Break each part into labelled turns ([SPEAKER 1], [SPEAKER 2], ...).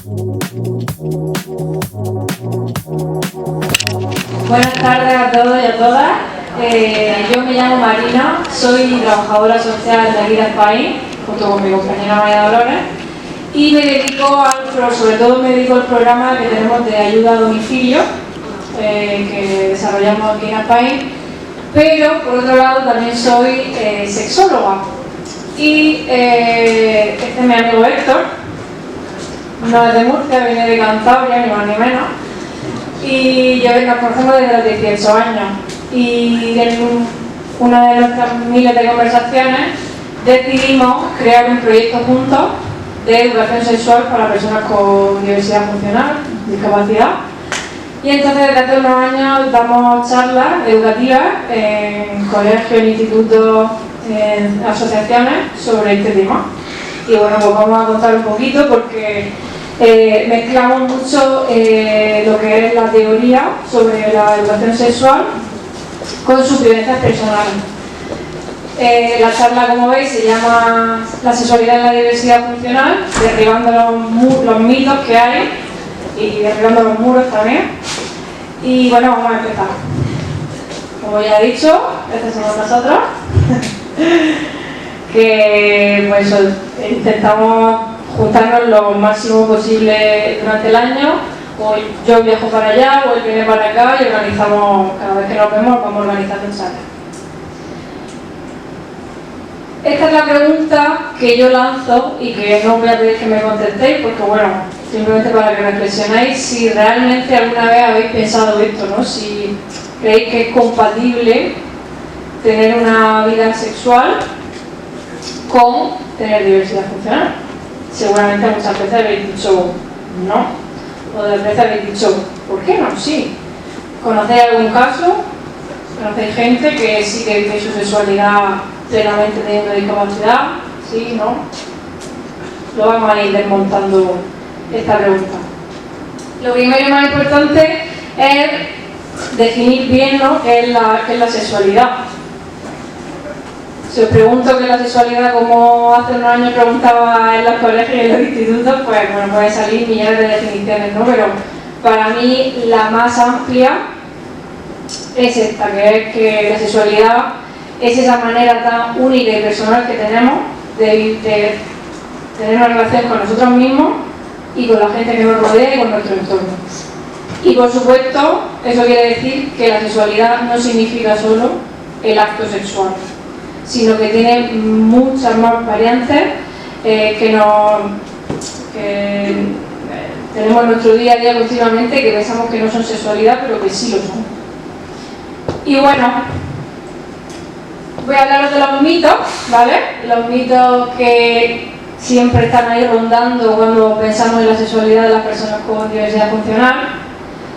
[SPEAKER 1] Buenas tardes a todos y a todas. Yo me llamo Marina, soy trabajadora social de aquí de España, junto con mi compañera María Dolores, y sobre todo me dedico al programa que tenemos de ayuda a domicilio, que desarrollamos aquí en España, pero por otro lado también soy sexóloga. Y este es mi amigo Héctor, no es de Murcia, viene de Cantabria, ni más ni menos. Y nos conocemos desde los 18 años. Y en una de nuestras miles de conversaciones decidimos crear un proyecto juntos de educación sexual para personas con diversidad funcional, discapacidad. Y entonces desde hace unos años damos charlas educativas en colegios, en institutos, en asociaciones sobre este tema. Y bueno, pues vamos a contar un poquito porque mezclamos mucho lo que es la teoría sobre la educación sexual con sus vivencias personales. La charla, como veis, se llama La sexualidad en la diversidad funcional, derribando los mitos que hay y derribando los muros también. Y bueno, vamos a empezar. Como ya he dicho, estos somos nosotros, que pues intentamos juntarnos lo máximo posible durante el año. O yo viajo para allá o él viene para acá y organizamos, cada vez que nos vemos, vamos organizando charlas. Esta es la pregunta que yo lanzo y que no voy a pedir que me contestéis porque bueno, simplemente para que reflexionéis si realmente alguna vez habéis pensado esto, ¿no? Si creéis que es compatible tener una vida sexual con tener diversidad funcional. Seguramente muchas veces habéis dicho no. O de veces habéis dicho, ¿por qué no? Sí. ¿Conocéis algún caso? ¿Conocéis gente que sí que vive su sexualidad plenamente teniendo discapacidad? ¿Sí? ¿No? Lo vamos a ir desmontando esta pregunta. Lo primero y más importante es definir bien, ¿no?, qué es la sexualidad. Si os pregunto qué es la sexualidad, como hace unos años preguntaba en los colegios y en los institutos, pues bueno, pueden salir millones de definiciones, ¿no? Pero para mí la más amplia es esta, que es que la sexualidad es esa manera tan única y personal que tenemos de tener una relación con nosotros mismos y con la gente que nos rodea y con nuestro entorno. Y por supuesto, eso quiere decir que la sexualidad no significa solo el acto sexual, sino que tiene muchas más variantes que tenemos en nuestro día a día continuamente, que pensamos que no son sexualidad, pero que sí lo son. Y bueno, voy a hablaros de los mitos, ¿vale? Los mitos que siempre están ahí rondando cuando pensamos en la sexualidad de las personas con diversidad funcional.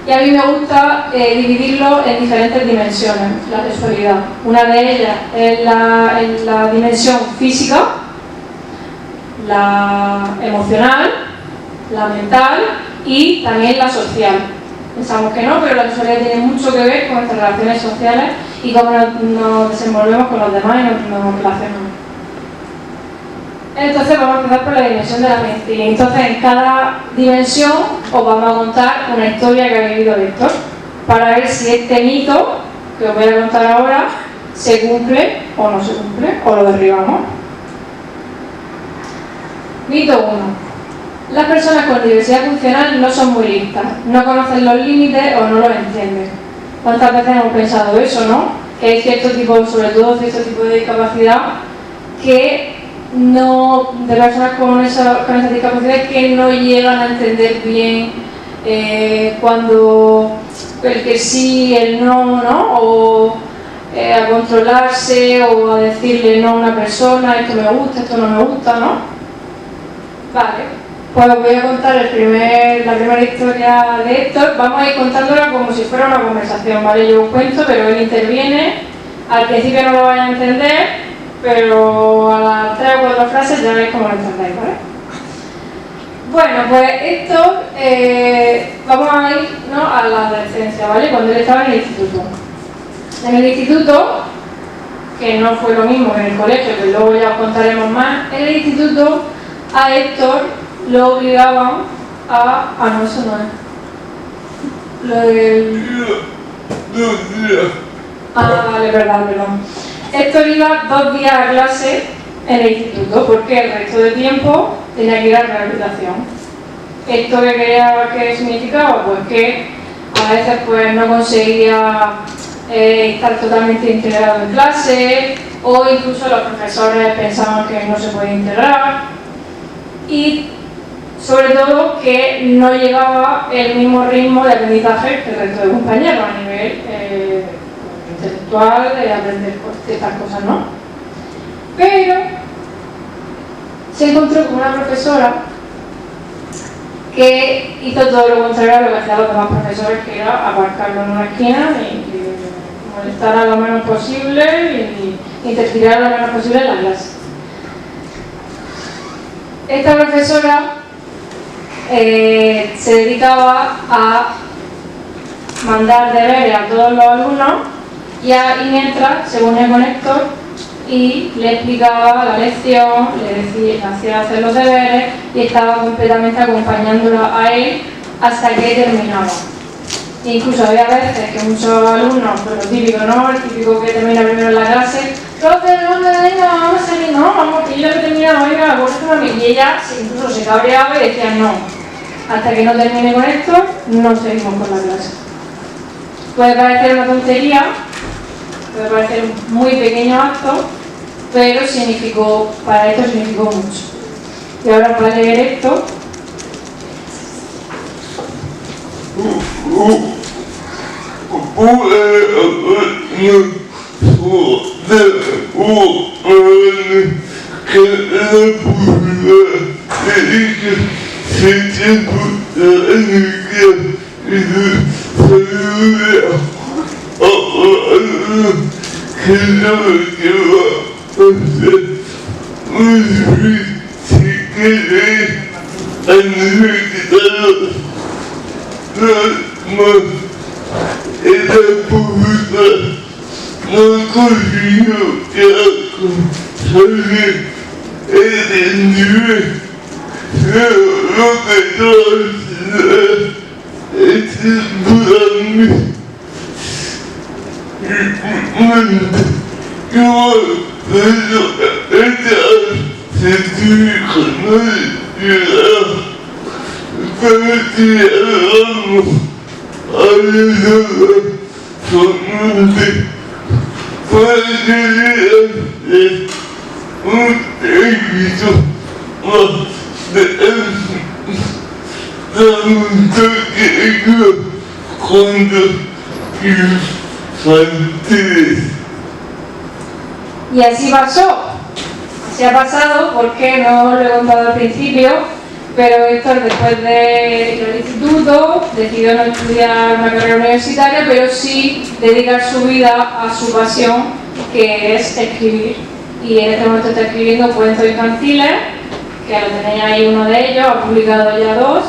[SPEAKER 1] Y a mí me gusta dividirlo en diferentes dimensiones, la sexualidad. Una de ellas es la dimensión física, la emocional, la mental y también la social. Pensamos que no, pero la sexualidad tiene mucho que ver con nuestras relaciones sociales y cómo nos desenvolvemos con los demás y nos relacionamos. Entonces vamos a empezar por la dimensión de la mente. Y entonces en cada dimensión os vamos a contar una historia que ha vivido Héctor para ver si este mito que os voy a contar ahora se cumple o no se cumple, o lo derribamos. Mito 1. Las personas con diversidad funcional no son muy listas, no conocen los límites o no los entienden. ¿Cuántas veces hemos pensado eso, no? Que hay cierto tipo, sobre todo cierto tipo de discapacidad que de personas con esa discapacidad que no llegan a entender bien cuando el que sí, el no, ¿no? O a controlarse o a decirle no a una persona, esto me gusta, esto no me gusta, ¿no? Vale, pues os voy a contar la primera historia de Héctor. Vamos a ir contándola como si fuera una conversación, ¿vale? Yo os cuento, pero él interviene. Al principio no lo vais a entender, pero a las 3 o 4 frases ya veis cómo lo entendéis, ¿vale? Bueno, pues esto, vamos a ir, ¿no?, a la adolescencia, ¿vale? Cuando él estaba en el instituto. En el instituto, que no fue lo mismo que en el colegio, que luego ya os contaremos más, en el instituto a Héctor lo obligaban no, eso no es. Lo del... vale, perdón. Héctor iba 2 días a clase en el instituto porque el resto del tiempo tenía que ir a rehabilitación. ¿Esto qué significaba? Pues que a veces pues no conseguía estar totalmente integrado en clase, o incluso los profesores pensaban que no se podía integrar, y sobre todo que no llegaba el mismo ritmo de aprendizaje que el resto de compañeros a nivel intelectual, de aprender estas cosas, ¿no? Pero se encontró con una profesora que hizo todo lo contrario a lo que hacían los demás profesores, que era aparcarlo en una esquina y molestar lo menos posible y interferir lo menos posible en la clase. Esta profesora se dedicaba a mandar deberes a todos los alumnos y mientras se unía con Héctor y le explicaba la lección, le hacía hacer los deberes y estaba completamente acompañándolo a él hasta que terminaba. Incluso había veces que muchos alumnos, pues lo típico, ¿no? El típico que termina primero en la clase, profe, no, venga, vamos a salir, no, vamos, que yo ya he terminado, venga, por a mí. Y ella incluso se cabreaba y decía no, hasta que no termine con esto, no seguimos con la clase. Puede parecer una tontería, puede parecer un muy pequeño acto, pero para esto significó mucho. Y ahora para leer esto.
[SPEAKER 2] No consiguió salir el nivel, pero lo que todos durante
[SPEAKER 1] Y así pasó. Así ha pasado porque no lo he contado al principio, pero Héctor, después de ir al instituto, decidió no estudiar una carrera universitaria, pero sí dedicar su vida a su pasión, que es escribir. Y en este momento está escribiendo cuentos infantiles, que lo tenéis ahí uno de ellos, ha publicado ya 2.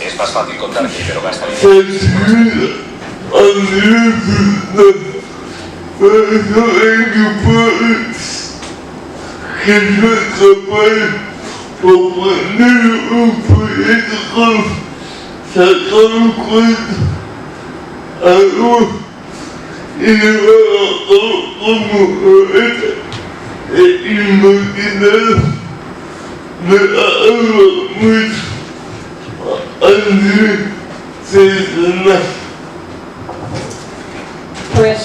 [SPEAKER 3] Es más fácil contar que pero gasta dinero.
[SPEAKER 2] Que no es capaz de poner un proyecto, sacar un cuento, algo y llevarlo a cabo como imaginar de algo mucho a nivel personal.
[SPEAKER 1] Pues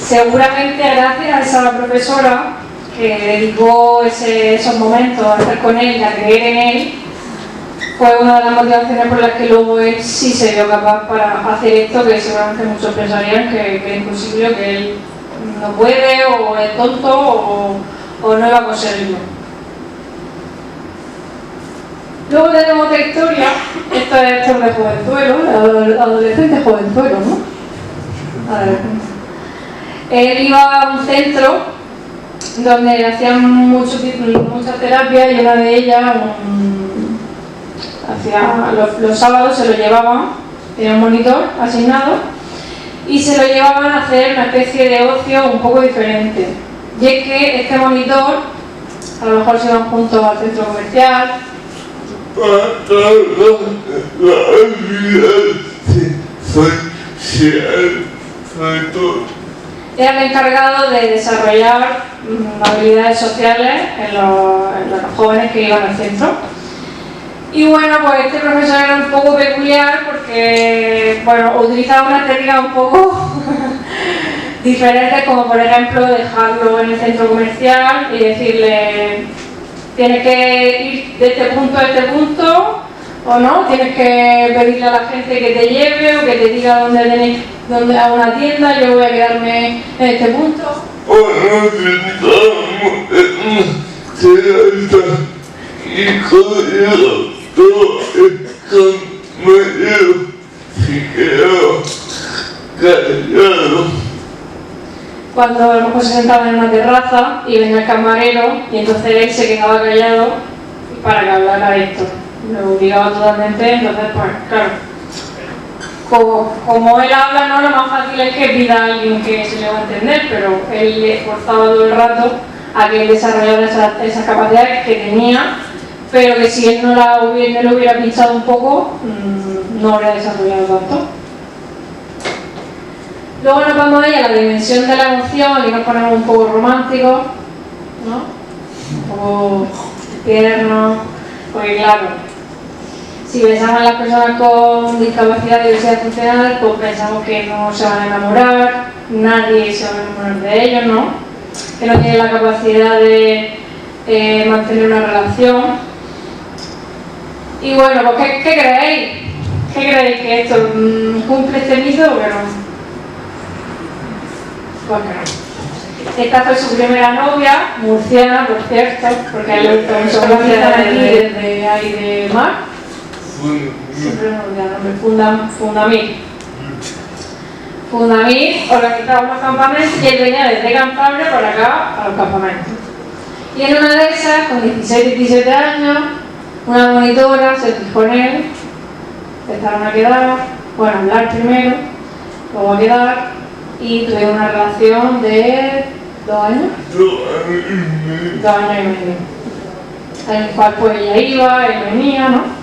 [SPEAKER 1] seguramente gracias a esa profesora que dedicó esos momentos a estar con él y a creer en él, fue una de las motivaciones por las que luego él sí se vio capaz para hacer esto, que seguramente muchos pensarían que es imposible, que él no puede, o es tonto, o no va a conseguirlo. Luego tenemos otra historia, esto es de jovenzuelo, adolescente jovenzuelo, ¿no? Adolescente. Él iba a un centro donde hacían muchas terapias y una de ellas, los sábados se lo llevaban, tenía un monitor asignado, y se lo llevaban a hacer una especie de ocio un poco diferente. Y es que este monitor, a lo mejor se iban juntos al centro comercial, era el encargado de desarrollar habilidades sociales en los jóvenes que iban al centro. Y bueno, pues este profesor era un poco peculiar porque, bueno, utilizaba una técnica un poco diferente, como por ejemplo dejarlo en el centro comercial y decirle: tienes que ir de este punto a este punto, o no, tienes que pedirle a la gente que te lleve o que te diga dónde a una tienda, yo voy a quedarme en este punto. Cuando a lo mejor se sentaba en una terraza y venía el camarero y entonces él se quedaba callado para que hablara esto. Lo obligaba totalmente, entonces pues claro, como él habla, no, lo más fácil es que pida a alguien que se le va a entender, pero él le esforzaba todo el rato a que él desarrollara esas capacidades que tenía, pero que si él no lo hubiera pinchado un poco, no habría desarrollado tanto. Luego nos vamos a ir a la dimensión de la emoción y nos ponemos un poco románticos, ¿no? Un poco tiernos, porque claro, si pensamos en las personas con discapacidad de diversidad funcional, pues pensamos que no se van a enamorar, nadie se va a enamorar de ellos, ¿no? Que no tienen la capacidad de mantener una relación. Y bueno, pues ¿qué creéis? ¿Qué creéis? ¿Que esto cumple este mito o que no? Pues no. Esta fue su primera novia, murciana, por cierto, porque a él le gustó mucho Murcia desde ahí de mar. Siempre me olvidé el nombre, Fundamir organizaba unos campamentos y él venía desde Cantabria para acá a los campamentos. Y en una de esas, con 16-17 años, una monitora se fijó en él, empezaron a quedar, bueno, a hablar primero, luego a quedar, y tuvieron una relación de 2 años. 2 años y medio. En el cual pues ella iba, él venía, ¿no?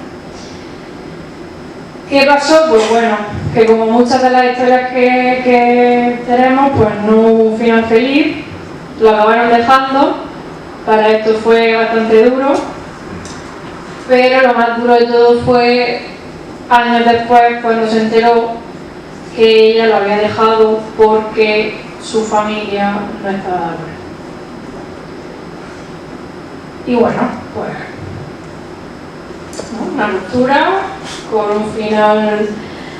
[SPEAKER 1] ¿Qué pasó? Pues bueno, que como muchas de las historias que tenemos, pues no hubo un final feliz, lo acabaron dejando. Para esto fue bastante duro, pero lo más duro de todo fue años después, cuando se enteró que ella lo había dejado porque su familia no estaba de acuerdo. Y bueno, pues ¿no? Una ruptura con un final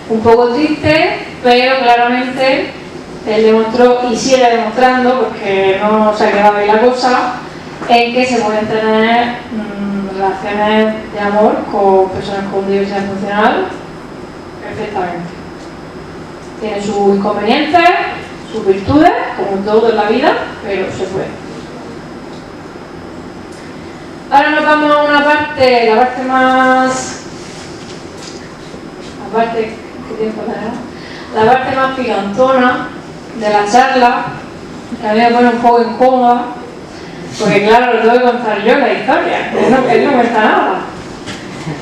[SPEAKER 1] un poco triste, pero claramente él demostró, y sigue demostrando, porque no se ha quedado ahí la cosa, en que se pueden tener relaciones de amor con personas con diversidad funcional perfectamente. Tiene sus inconvenientes, sus virtudes, como todo en la vida, pero se puede. Ahora nos vamos a una parte, la parte más... ¿qué tiempo tenemos? La parte más picantona de la charla, que a mí me pone un poco incómoda, porque claro, lo tengo que contar yo la historia, él no cuenta nada.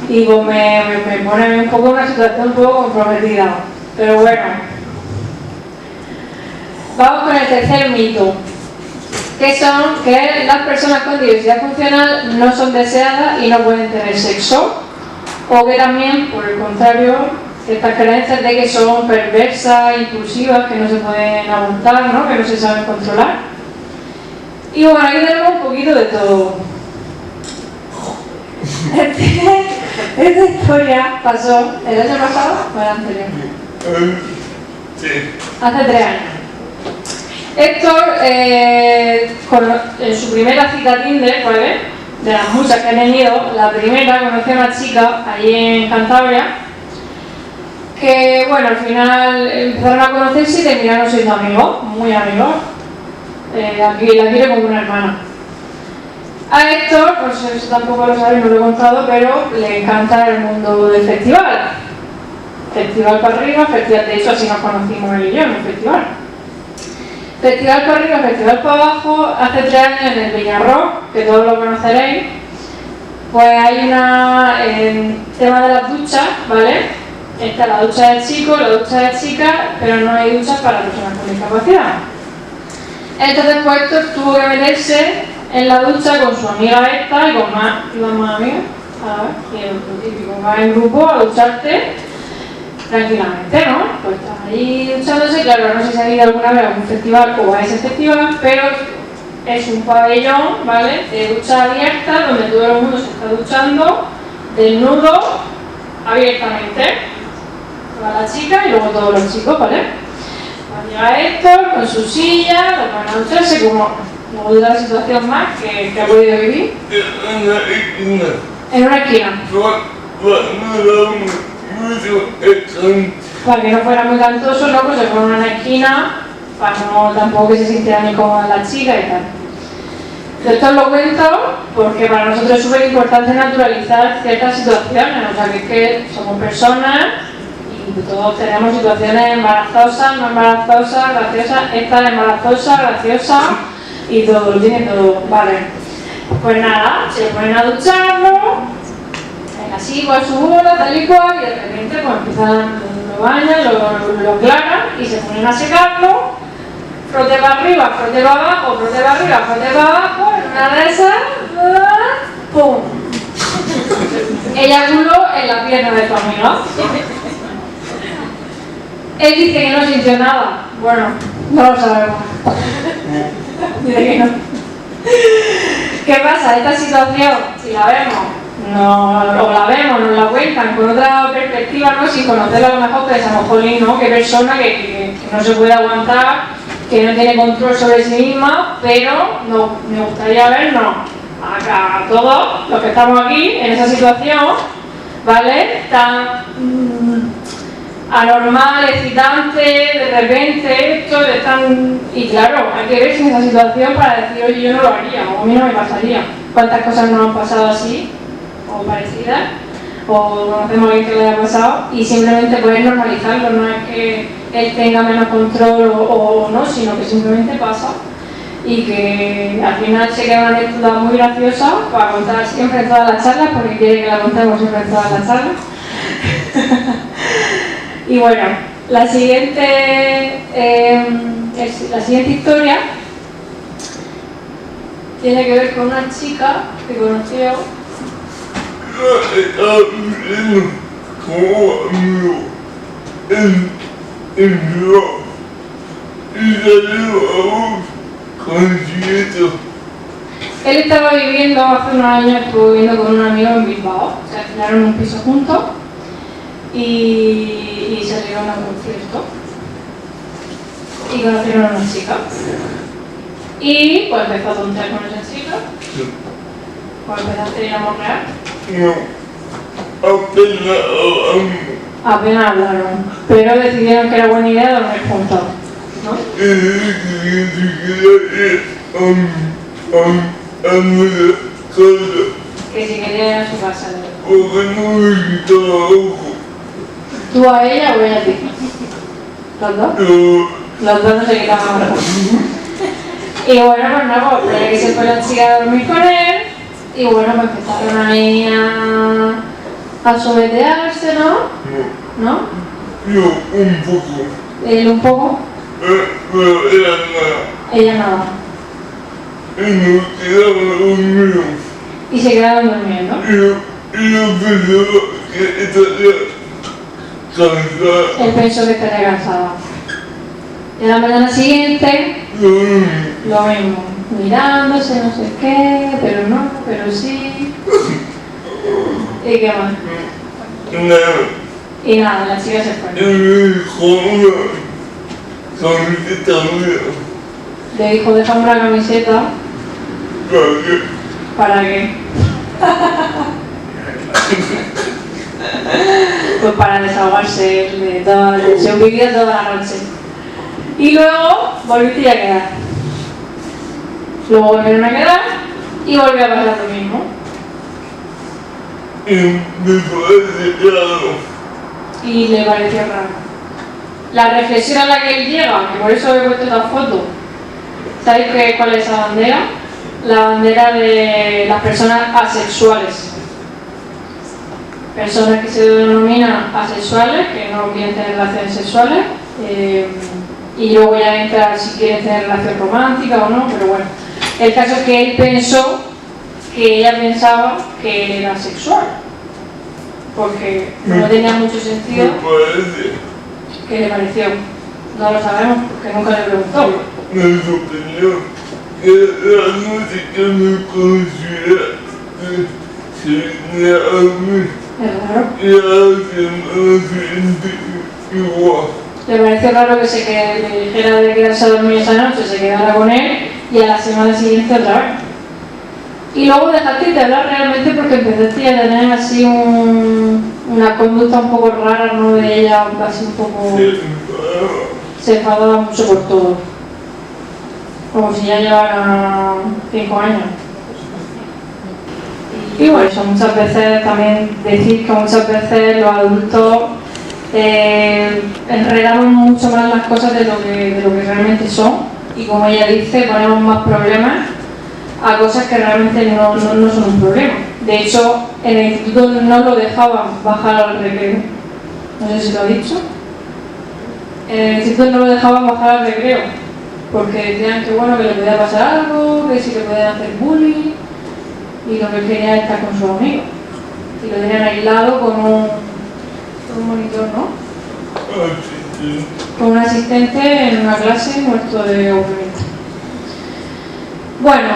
[SPEAKER 1] Y pues me pone un poco en una situación un poco comprometida. Pero bueno, vamos con el tercer mito, que las personas con diversidad funcional no son deseadas y no pueden tener sexo, o que también, por el contrario, estas creencias de que son perversas, impulsivas, que no se pueden aguantar, ¿no? Que no se saben controlar. Y bueno, aquí tenemos un poquito de todo. Esta historia pasó el año pasado o el anterior.
[SPEAKER 2] Sí.
[SPEAKER 1] Hace 3 años. Héctor, en su primera cita Tinder, ¿vale? de las muchas que he tenido. La primera, conocí a una chica allí en Cantabria, que bueno, al final empezaron a conocerse y terminaron siendo amigos, muy amigos. Aquí la quiero como una hermana. A Héctor, pues eso tampoco lo sabe, no lo he contado, pero le encanta el mundo del festival. Festival para arriba, festival, de hecho así nos conocimos él y yo en el festival. Festival para arriba, festival para abajo. Hace 3 años en el Viñarrock, que todos lo conoceréis, pues hay una tema de las duchas, ¿vale? Está la ducha de chico, la ducha de chica, pero no hay duchas para personas con discapacidad. Entonces pues Héctor tuvo que meterse en la ducha con su amiga esta y con más amigas, y típico, vas en grupo a ducharte tranquilamente, ¿no? Pues estás ahí duchándose, claro, no sé si ha ido alguna vez a un festival o a ese festival, pero es un pabellón, ¿vale? De ducha abierta, donde todo el mundo se está duchando, desnudo, abiertamente. Va la chica y luego todos los chicos, ¿vale? Llega Héctor con su silla, lo van a ducharse como otra situación más que ha podido vivir. En una esquina. Para que no fuera muy cantoso, ¿no? Pues se pone en una esquina, para no tampoco que se sintiera ni cómoda la chica y tal. Esto os lo cuento porque para nosotros es súper importante naturalizar ciertas situaciones, o sea que es que somos personas y todos tenemos situaciones embarazosas, no embarazosas, graciosas, esta es embarazosa, graciosa y todo, lo tiene todo, vale. Pues nada, se ponen a ducharlo, así con su bola, tal y cual, y de repente pues empiezan, lo bañan, lo aclaran y se ponen a secarlo, frote para arriba, frote para abajo, frote para arriba, frote para abajo, en una de esas, ¡pum! Eyaculó en la pierna de tu amiga. Él dice que no sintió nada. Bueno, no lo sabemos. Dice que no. ¿Qué pasa? Esta situación, si la vemos, o la vemos, nos la cuentan con otra perspectiva, ¿no? Sin conocerla a lo mejor, pensamos, jolín, ¿no? Qué persona que no se puede aguantar, que no tiene control sobre sí misma, pero no, me gustaría vernos a todos los que estamos aquí en esa situación, ¿vale? Tan anormal, excitante, de repente, esto de tan... Y claro, hay que verse en esa situación para decir, oye, yo no lo haría, o a mí no me pasaría. ¿Cuántas cosas nos han pasado así, o parecidas, o conocemos a alguien que le haya pasado, y simplemente poder normalizarlo? No es que él tenga menos control o no, sino que simplemente pasa. Y que al final se queda una anécdota muy graciosa para contar siempre en todas las charlas, porque quiere que la contemos siempre en todas las charlas. Y bueno, la siguiente historia tiene que ver con una chica que conoció. Él estaba viviendo, hace unos años estuvo viviendo con un amigo en Bilbao, se alquilaron un piso juntos y salieron a un concierto y conocieron a una chica y pues empezó a tontear con esa chica. Pues empezaste a ir a morrear. No, apenas hablaron, pero decidieron que era buena idea dormir juntos, ¿no? Que si quería ir a su casa. ¿Tú a ella o ella a ti? ¿Los dos? Los dos no se quitaban ahora. Y bueno, pues no, pues que se fue la chica a dormir con él. Y bueno, pues empezaron ahí a sobetearse, ¿no? ¿No?
[SPEAKER 2] Yo un poco.
[SPEAKER 1] Él un poco.
[SPEAKER 2] Pero ella nada.
[SPEAKER 1] Ella nada.
[SPEAKER 2] Y nos quedamos dormidos.
[SPEAKER 1] Y se quedaron durmiendo.
[SPEAKER 2] Y yo pensaba que estaría cansada.
[SPEAKER 1] Él pensó que estaría cansada. Y a la mañana siguiente, lo mismo. Mirándose, no sé qué, pero no, pero sí. ¿Y qué más?
[SPEAKER 2] Nada.
[SPEAKER 1] Y nada, la chica se fue.
[SPEAKER 2] Y me dijo una camiseta mía.
[SPEAKER 1] Le dijo, déjame una camiseta.
[SPEAKER 2] Para que
[SPEAKER 1] ¿Para qué? Pues para desahogarse de toda la tensión vivida toda la noche. Y luego volviste a quedar. Luego volvieron a quedar y volvió a pasar lo mismo.
[SPEAKER 2] Y me parece raro.
[SPEAKER 1] Y le pareció raro. La reflexión a la que él llega, que por eso he puesto esta foto, ¿sabéis cuál es esa bandera? La bandera de las personas asexuales. Personas que se denominan asexuales, que no quieren tener relaciones sexuales, y luego ya entra si quieren tener relación romántica o no, pero bueno. El caso es que él pensó que ella pensaba que él era sexual, porque no tenía mucho sentido.
[SPEAKER 2] Me parece.
[SPEAKER 1] ¿Qué le pareció? No lo sabemos porque nunca le preguntó.
[SPEAKER 2] Me sorprendió que la noche que me conociera se venía a mí.
[SPEAKER 1] Es raro.
[SPEAKER 2] Y ahora que me siento igual.
[SPEAKER 1] Le pareció raro que le dijera de quedarse a dormir esa noche, se quedara con él y a la semana siguiente otra vez. Y luego dejaste de hablar realmente porque empezaste a tener así una conducta un poco rara, ¿no? De ella, así un poco... Se enfadaba mucho por todo. Como si ya llevara 5 años. Y bueno, eso muchas veces también decir que muchas veces los adultos enredamos mucho más las cosas de lo que realmente son, y como ella dice, ponemos más problemas a cosas que realmente no son un problema. De hecho, en el instituto no lo dejaban bajar al recreo. No sé si lo ha dicho. En el instituto no lo dejaban bajar al recreo porque decían que bueno, que le podía pasar algo, que si le podían hacer bullying, y lo que él quería es estar con sus amigos. Y lo tenían aislado con un monitor, ¿no? Con un asistente en una clase muerto de aburrimiento. Bueno,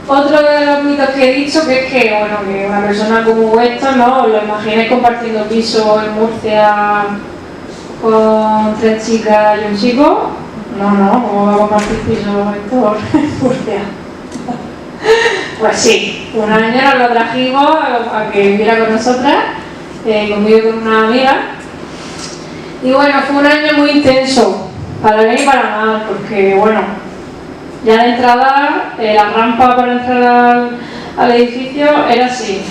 [SPEAKER 1] otro de los mitos que he dicho que es que, bueno, que una persona como vuestra, ¿no? ¿Os lo imagináis compartiendo piso en Murcia con 3 chicas y un chico? No, ¿cómo va a compartir piso esto en Murcia? Pues sí, un año nos lo trajimos a que viviera con nosotras, conmigo con una amiga. Y bueno, fue un año muy intenso, para bien y para mal, porque bueno, ya de entrada, la rampa para entrar al edificio era así.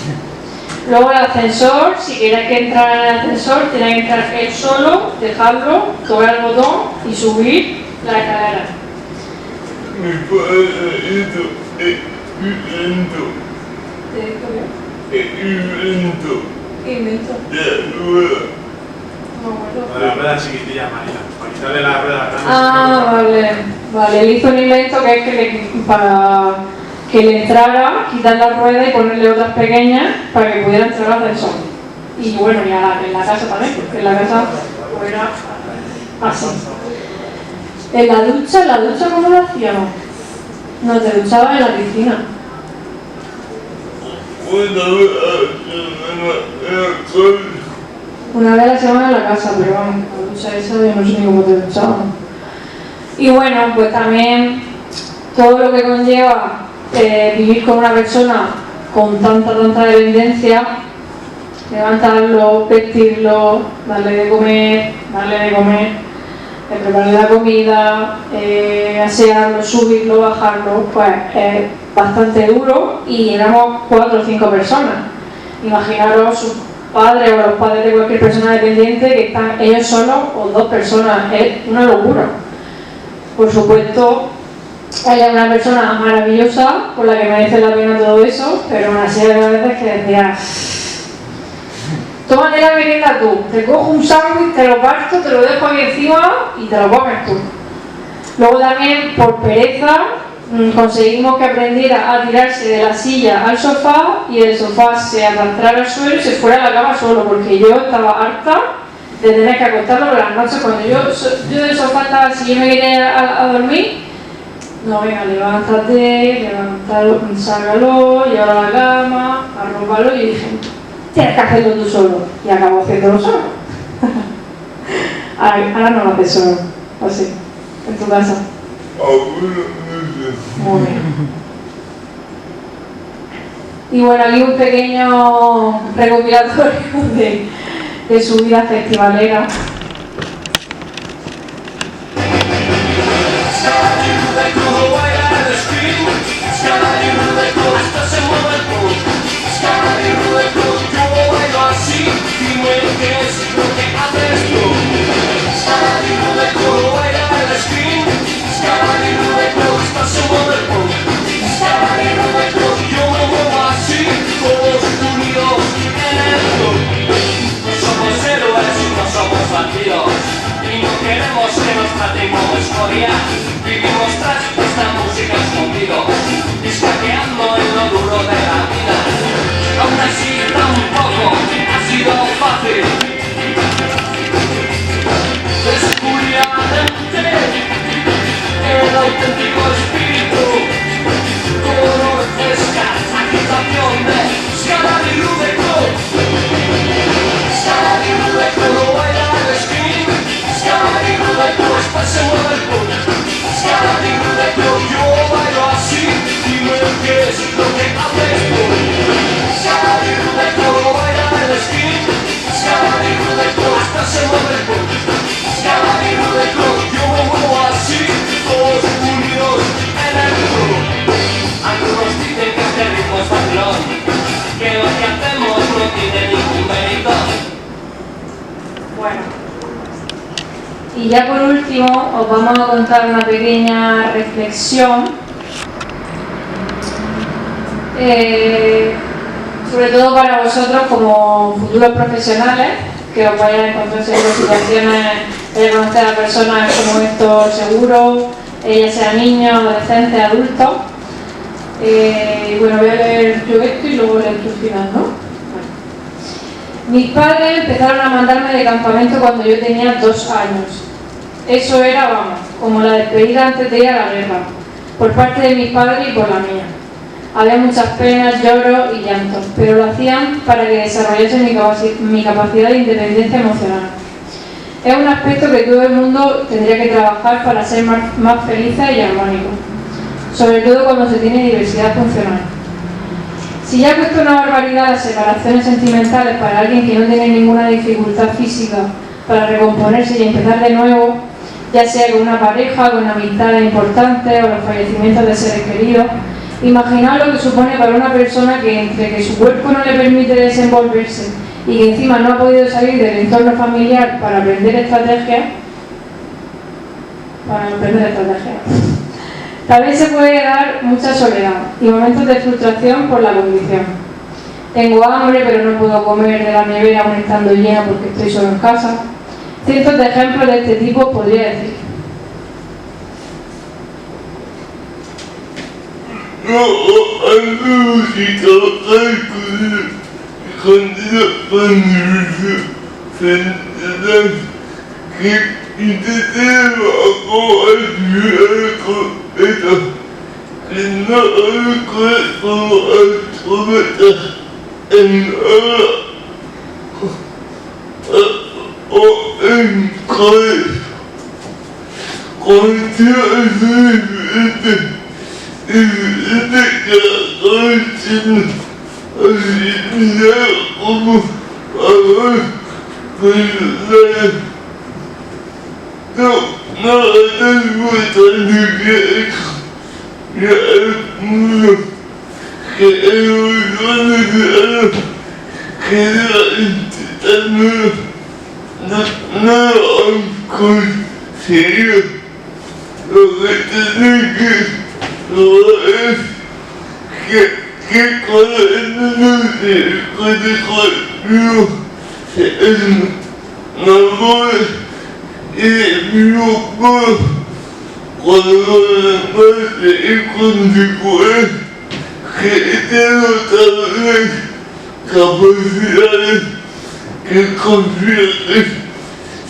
[SPEAKER 1] Luego el ascensor, si quería que entrara en el ascensor, tenía que entrar él solo, dejarlo, tocar el botón y subir la escalera.
[SPEAKER 2] Mi padre hizo invento.
[SPEAKER 1] ¿Te dijo
[SPEAKER 2] Invento.
[SPEAKER 1] qué? ¿Qué invento?
[SPEAKER 2] De rueda.
[SPEAKER 1] No,
[SPEAKER 4] de la rueda chiquitilla, Marina. Para quitarle la rueda grande.
[SPEAKER 1] ah, vale. Él hizo un invento que es para que le entrara, quitar la rueda y ponerle otras pequeñas para que pudiera entrar al ascensor. Y bueno, y en la casa también, porque en la casa pues, era así. En la ducha ¿cómo lo hacíamos? No, te duchabas en la piscina. Una vez a la semana en la casa, pero vamos, la ducha esa yo no sé ni cómo te duchabas. Y bueno, pues también todo lo que conlleva vivir con una persona con tanta dependencia, levantarlo, vestirlo, darle de comer, prepararle la comida, asearlo, subirlo, bajarlo, pues es bastante duro, y éramos 4 o 5 personas. Imaginaros sus padres o los padres de cualquier persona dependiente que están ellos solos o 2 personas, es una locura. Por supuesto, ella es una persona maravillosa, por la que merece la pena todo eso, pero aún así hay veces que decía: tómate la merienda tú, te cojo un sándwich, te lo parto, te lo dejo aquí encima y te lo comes tú. Luego también, por pereza, conseguimos que aprendiera a tirarse de la silla al sofá y del sofá se arrastrara al suelo y se fuera a la cama solo, porque yo estaba harta de tener que acostarlo por las noches. Cuando yo del sofá estaba, si yo me quería a dormir, no, venga, levántate, sácalo, llévalo a la cama, arrópalo, y dije: tienes que hacerlo tú solo, y acabo haciéndolo solo. ahora no lo haces solo, así, en tu casa. Muy bien. Y bueno, aquí un pequeño recopilatorio de su vida festivalera.
[SPEAKER 5] Y no queremos que nos traten como escoria. Vivimos tras esta música escondidos, discaqueando en lo duro de la vida. Aún así tampoco ha sido fácil descubrir a la gente el auténtico espíritu. Color, escas, agitación de Scala y Rudeco. Scala y Rudeco baila el skin. Scala y Rudeco se mueve el pum. Scala y Rudeco yo bailo así. Dime qué es lo que haces tú. Scala y Rudeco baila el skin. Scala y Rudeco se mueve el pum. Scala y Rudeco yo me muevo así. Todos unidos en el club. Algunos dicen que este ritmo es vacilón, que lo que hacemos no tiene ningún mérito.
[SPEAKER 1] Bueno, y ya por último os vamos a contar una pequeña reflexión, sobre todo para vosotros como futuros profesionales, que os vayáis a encontrar en situaciones de conocer a personas como estos seguros, ya sean niños, adolescentes, adultos. Bueno, voy a leer yo esto y luego leer tu final, ¿no? Bueno. Mis padres empezaron a mandarme de campamento cuando yo tenía 2 años. Eso era, vamos, como la despedida antes de ir a la guerra, por parte de mis padres y por la mía. Había muchas penas, lloros y llantos, pero lo hacían para que desarrollase mi capacidad de independencia emocional. Es un aspecto que todo el mundo tendría que trabajar para ser más felices y armónicos, sobre todo cuando se tiene diversidad funcional. Si ya cuesta una barbaridad las separaciones sentimentales para alguien que no tiene ninguna dificultad física para recomponerse y empezar de nuevo, ya sea con una pareja, con amistades importantes o los fallecimientos de seres queridos, imaginad lo que supone para una persona que entre que su cuerpo no le permite desenvolverse y que encima no ha podido salir del entorno familiar para aprender estrategias, también se puede dar mucha soledad y momentos de frustración por la condición. Tengo hambre pero no puedo comer de la nevera aún estando llena porque estoy solo en casa. Cientos de ejemplos de este tipo podría decir.
[SPEAKER 2] No hay música con la pandemia que intentemos ayudar con esto, que no hay como alfabetas en hora o en colegio. Cualquier estudiante que acabe asimilar como valor personal. No tengo tan directo y al mundo que evoluciona que la intentando no han conseguido. Lo que tienen que lograr es que cada uno se encuentre conmigo, se enamore y del mismo modo cuando la parte es consecuente que tengo también capacidades que confían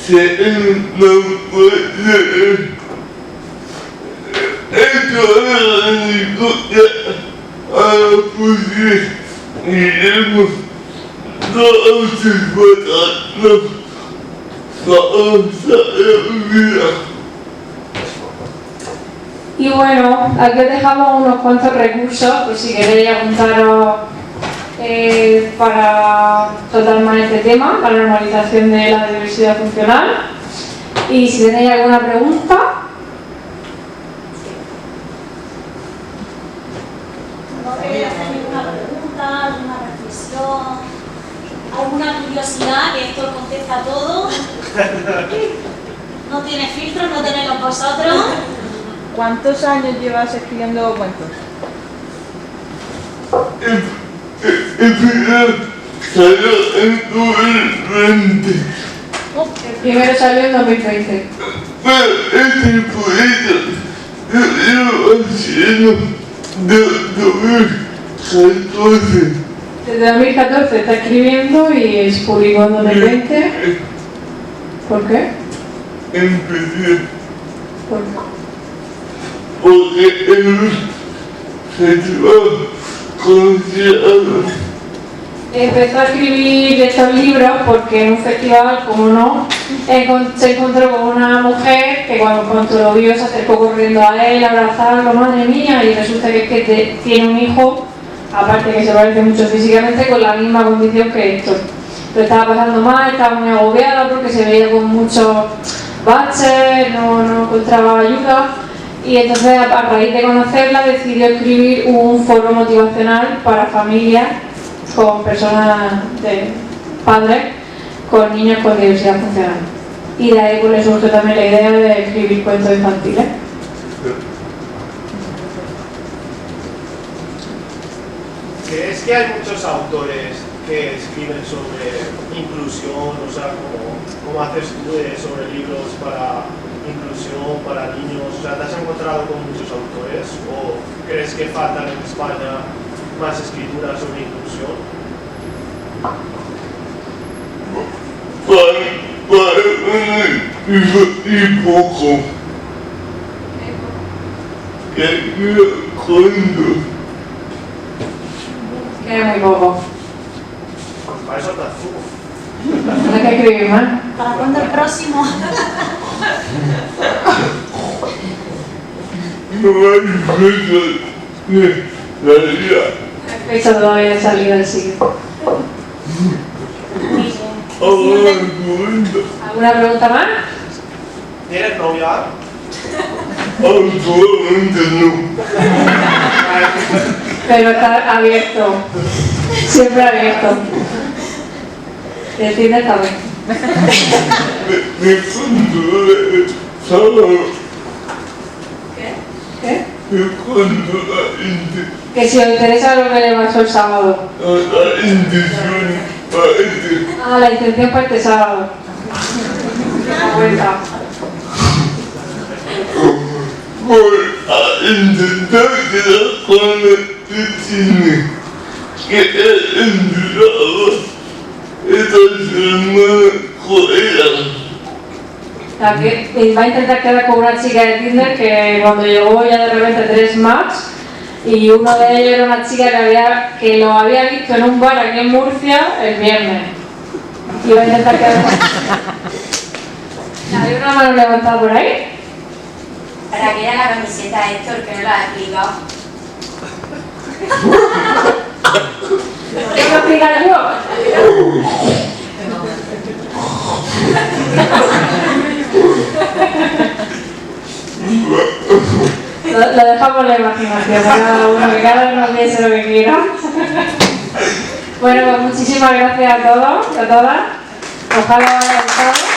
[SPEAKER 2] se enamore. Esto es la discusión a la posibilidad y hemos no observado
[SPEAKER 1] Y bueno, aquí os dejamos unos cuantos recursos por si queréis apuntaros para tratar más este tema, la normalización de la diversidad funcional. Y si tenéis alguna pregunta.
[SPEAKER 6] ¿No queréis hacer ninguna pregunta, alguna reflexión, alguna curiosidad, que esto contesta todo? ¿No tiene filtros, no tenéis vosotros?
[SPEAKER 7] ¿Cuántos años llevas escribiendo cuentos?
[SPEAKER 2] Salió en 2020.
[SPEAKER 1] El primero salió en 2020.
[SPEAKER 2] Pero este proyecto yo llevo haciendo de 2014.
[SPEAKER 1] Desde 2014 está escribiendo y se publicó en 2020. ¿Por qué?
[SPEAKER 2] Empecé
[SPEAKER 1] ¿Por qué?
[SPEAKER 2] porque en un festival considerado.
[SPEAKER 1] Empezó a escribir estos libros porque en un festival, como no, se encontró con una mujer que cuando lo vio se acercó corriendo a él, a abrazarlo, madre mía, y resulta que tiene un hijo, aparte que se parece mucho físicamente, con la misma condición que Héctor. Lo estaba pasando mal, estaba muy agobiada porque se veía con muchos baches, no encontraba ayuda, y entonces a raíz de conocerla decidió escribir un foro motivacional para familias con personas de padres con niños con diversidad funcional. Y de ahí pues le surge también la idea de escribir cuentos infantiles.
[SPEAKER 4] ¿Crees que hay muchos autores que escriben sobre inclusión, o sea, cómo haces tú sobre libros para inclusión, para niños? O sea, ¿te has encontrado con muchos autores o crees que faltan en España más escrituras sobre inclusión?
[SPEAKER 2] Y poco. Que cuento.
[SPEAKER 1] Que es muy poco.
[SPEAKER 4] Para eso estás tú.
[SPEAKER 1] Tienes que escribir más.
[SPEAKER 6] ¿Para cuándo el próximo?
[SPEAKER 2] No hay fecha de salida.
[SPEAKER 1] Fecha todavía de salida del siglo.
[SPEAKER 6] Muy bien.
[SPEAKER 1] ¿Alguna pregunta más?
[SPEAKER 4] ¿Tienes novia?
[SPEAKER 2] Actualmente no.
[SPEAKER 1] Pero está abierto. Siempre abierto. El Tinder también.
[SPEAKER 2] Me cuento sábado.
[SPEAKER 1] ¿Qué?
[SPEAKER 2] Me cuento la gente.
[SPEAKER 1] Que si os interesa lo que le pasó el sábado.
[SPEAKER 2] La intención parece.
[SPEAKER 1] Ah, la intención para este sábado. La vuelta.
[SPEAKER 2] Voy a intentar quedar con el cine que he enviado esta semana con ella.
[SPEAKER 1] La que va a intentar quedar con una chica de Tinder que cuando llegó ya de repente 3 match y uno de ellos era una chica que lo había visto en un bar aquí en Murcia el viernes y va a intentar quedar con ¿hay una mano levantada por ahí?
[SPEAKER 8] Para que era la camiseta Héctor, que no la ha explicado.
[SPEAKER 1] ¿Qué me explicar yo? Lo dejamos en la imaginación, cada uno, que cada uno piense lo que quiera. Bueno, pues muchísimas gracias a todos y a todas. Ojalá os haya gustado.